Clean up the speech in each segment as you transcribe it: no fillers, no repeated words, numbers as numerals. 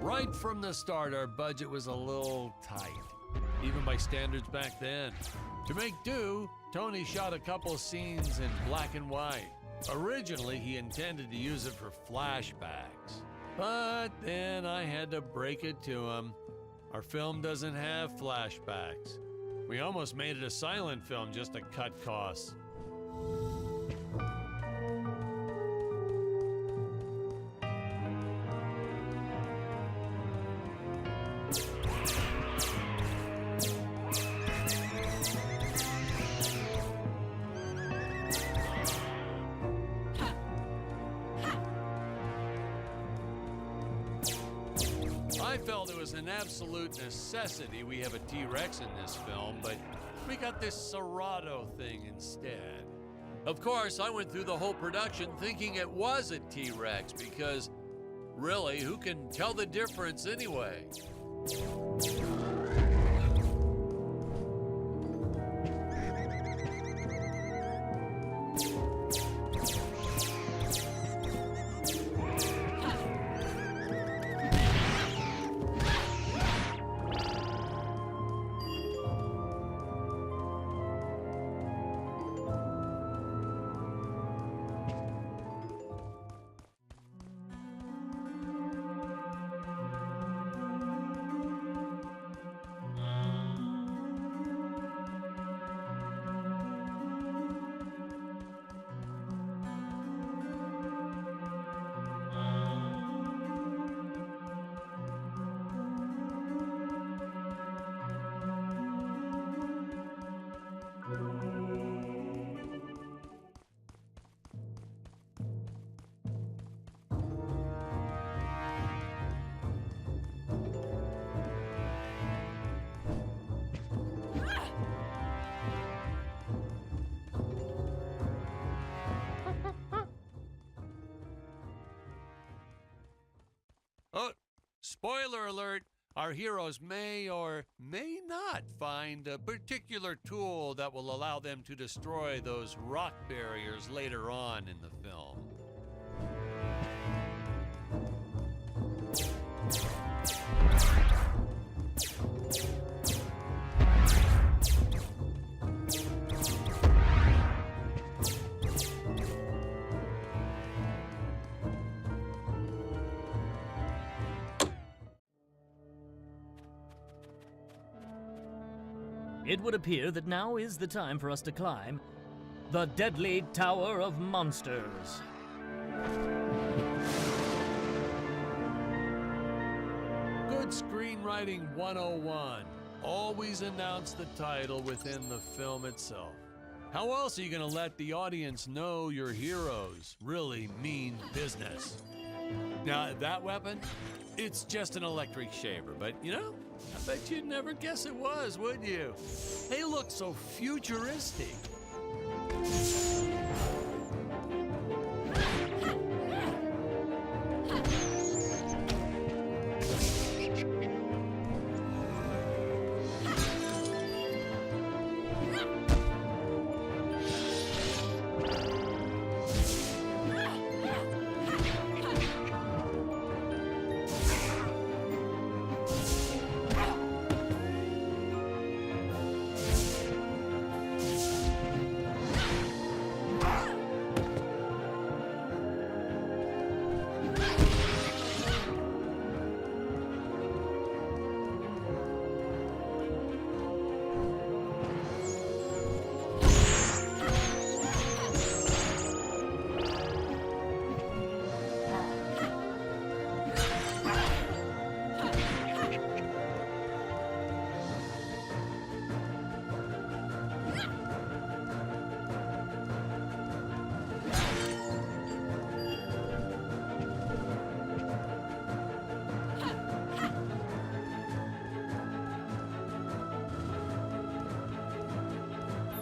Right from the start, our budget was a little tight, even by standards back then. To make do, Tony shot a couple scenes in black and white. Originally, he intended to use it for flashbacks. But then I had to break it to him. Our film doesn't have flashbacks. We almost made it a silent film just to cut costs. I felt it was an absolute necessity we have a T-Rex in this film, but we got this Serato thing instead. Of course, I went through the whole production thinking it was a T-Rex because, really, who can tell the difference anyway? Oh, spoiler alert, our heroes may or may not find a particular tool that will allow them to destroy those rock barriers later on in the film. It would appear that now is the time for us to climb the deadly Tower of Monsters. Good screenwriting 101. Always announce the title within the film itself. How else are you going to let the audience know your heroes really mean business? Now, that weapon, it's just an electric shaver, but you know, I bet you'd never guess it was, would you? They look so futuristic.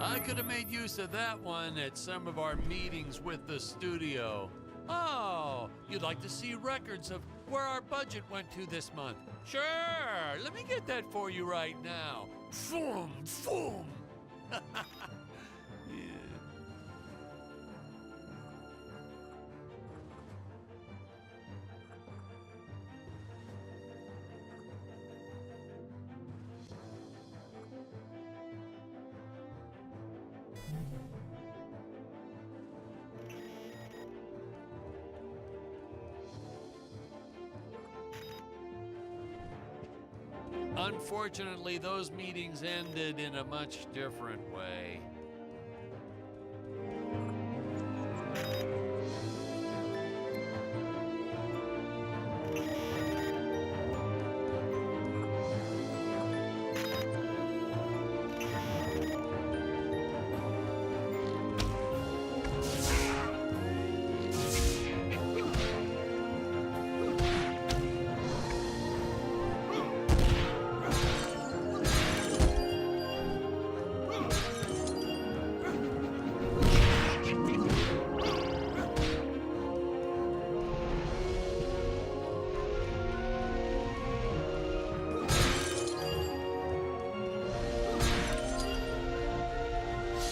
I could have made use of that one at some of our meetings with the studio. Oh, you'd like to see records of where our budget went to this month? Sure, let me get that for you right now. Boom, boom. Yeah. Unfortunately, those meetings ended in a much different way.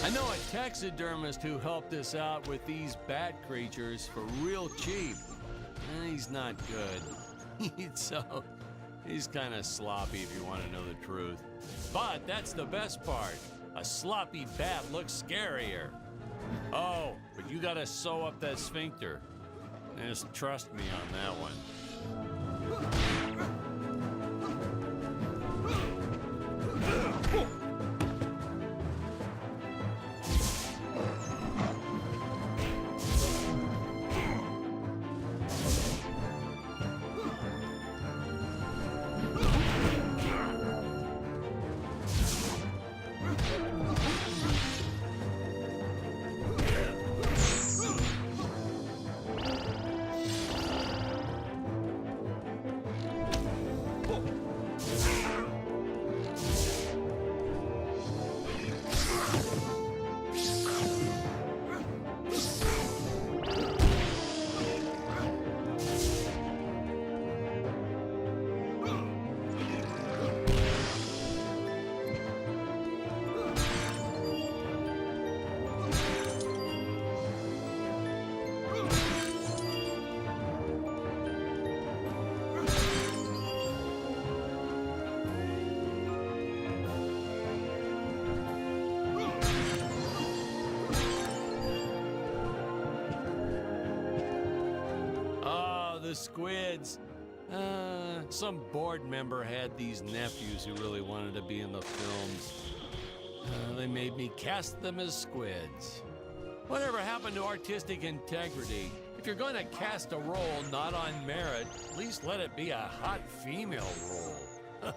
I know a taxidermist who helped us out with these bat creatures for real cheap. He's not good. He's kind of sloppy if you want to know the truth. But that's the best part. A sloppy bat looks scarier. Oh, but you gotta sew up that sphincter. Just trust me on that one. The squids. Some board member had these nephews who really wanted to be in the films. They made me cast them as squids. Whatever happened to artistic integrity? If you're going to cast a role not on merit, at least let it be a hot female role.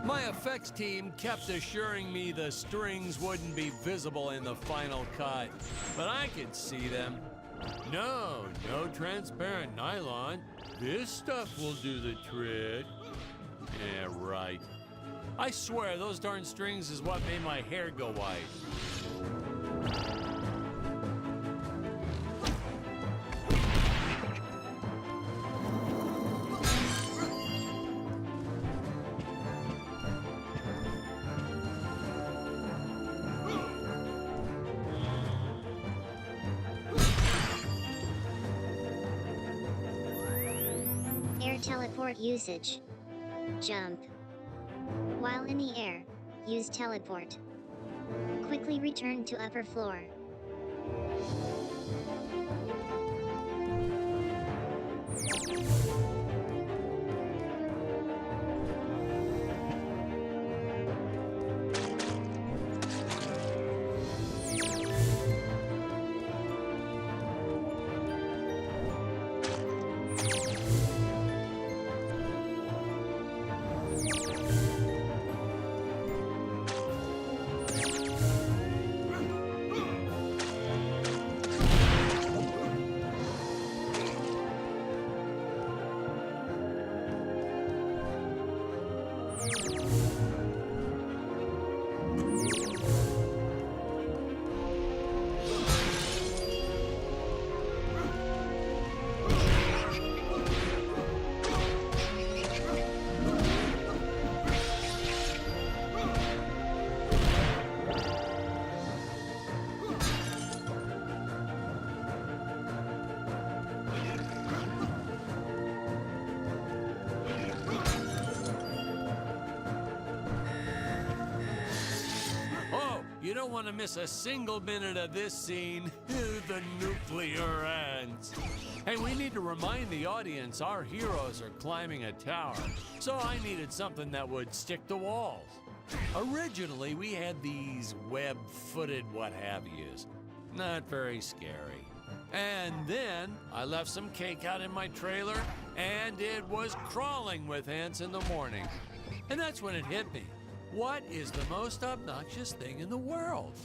My effects team kept assuring me the strings wouldn't be visible in the final cut, but I could see them. No transparent nylon. This stuff will do the trick. Yeah, right. I swear those darn strings is what made my hair go white. Air teleport usage. Jump. While in the air, use teleport. Quickly return to upper floor. don't want to miss a single minute of this scene. The nuclear ants. Hey, we need to remind the audience our heroes are climbing a tower, so I needed something that would stick to walls. Originally, we had these web-footed what-have-yous. Not very scary. And then I left some cake out in my trailer, and it was crawling with ants in the morning. And that's when it hit me. What is the most obnoxious thing in the world?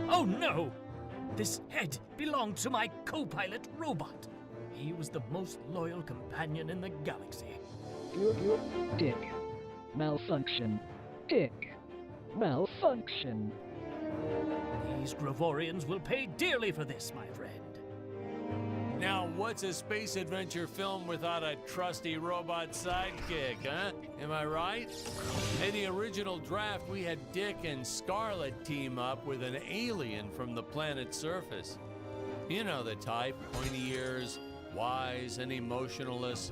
Oh no! This head belonged to my co-pilot robot. He was the most loyal companion in the galaxy. Dick. Malfunction. Dick. Malfunction. These Gravorians will pay dearly for this, my friend. Now, what's a space adventure film without a trusty robot sidekick, huh? Am I right? In the original draft, we had Dick and Scarlet team up with an alien from the planet's surface. You know the type, pointy ears, wise and emotionless.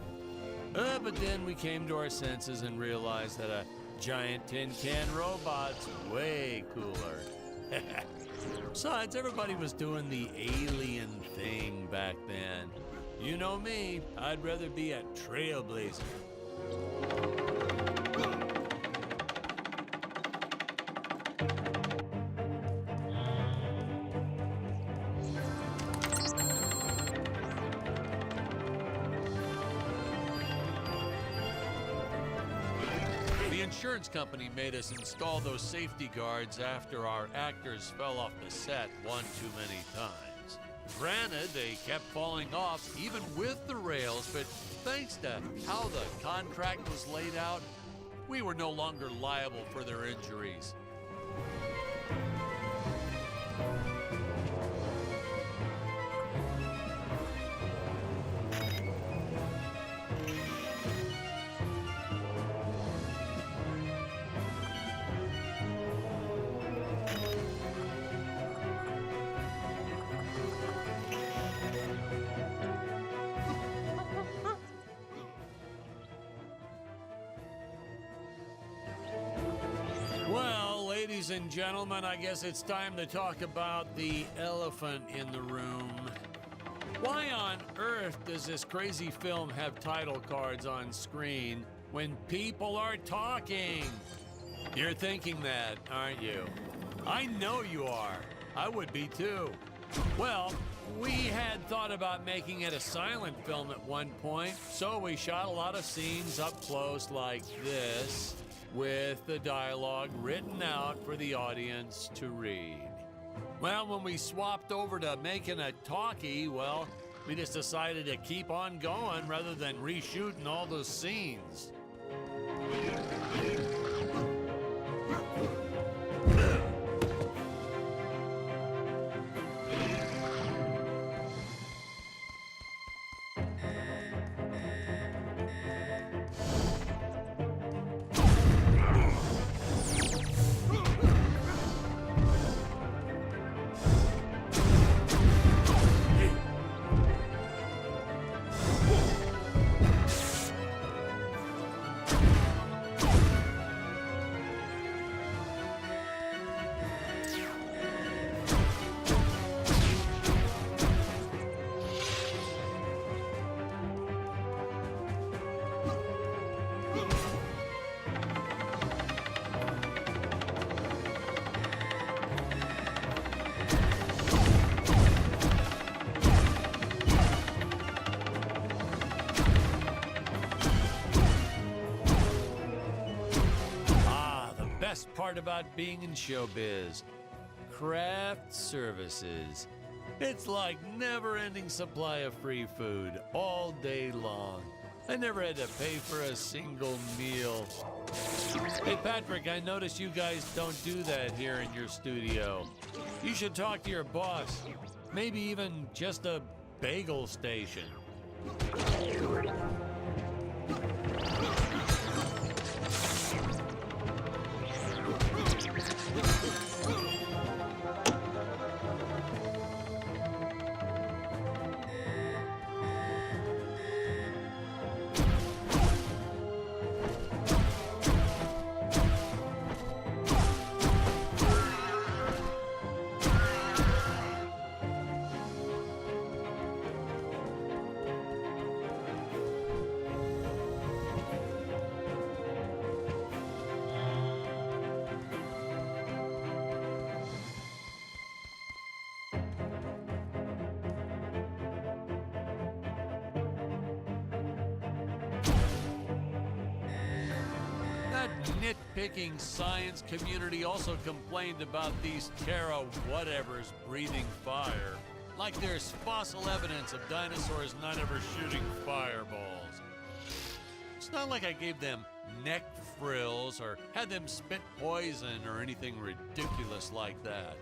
But then we came to our senses and realized that a giant tin can robot's way cooler. Besides, everybody was doing the alien thing back then. You know me, I'd rather be a trailblazer. The insurance company made us install those safety guards after our actors fell off the set one too many times. Granted, they kept falling off even with the rails, but thanks to how the contract was laid out, we were no longer liable for their injuries. Well, ladies and gentlemen, I guess it's time to talk about the elephant in the room. Why on earth does this crazy film have title cards on screen when people are talking? You're thinking that, aren't you? I know you are. I would be too. Well, we had thought about making it a silent film at one point, so we shot a lot of scenes up close like this, with the dialogue written out for the audience to read. Well, when we swapped over to making a talkie, well, we just decided to keep on going rather than reshooting all those scenes. best part about being in showbiz. Craft services. It's like never-ending supply of free food all day long. I never had to pay for a single meal. Hey, Patrick, I noticed you guys don't do that here in your studio. You should talk to your boss. Maybe even just a bagel station. Nitpicking science community also complained about these Terra whatevers breathing fire, like there's fossil evidence of dinosaurs not ever shooting fireballs. It's not like I gave them neck frills or had them spit poison or anything ridiculous like that.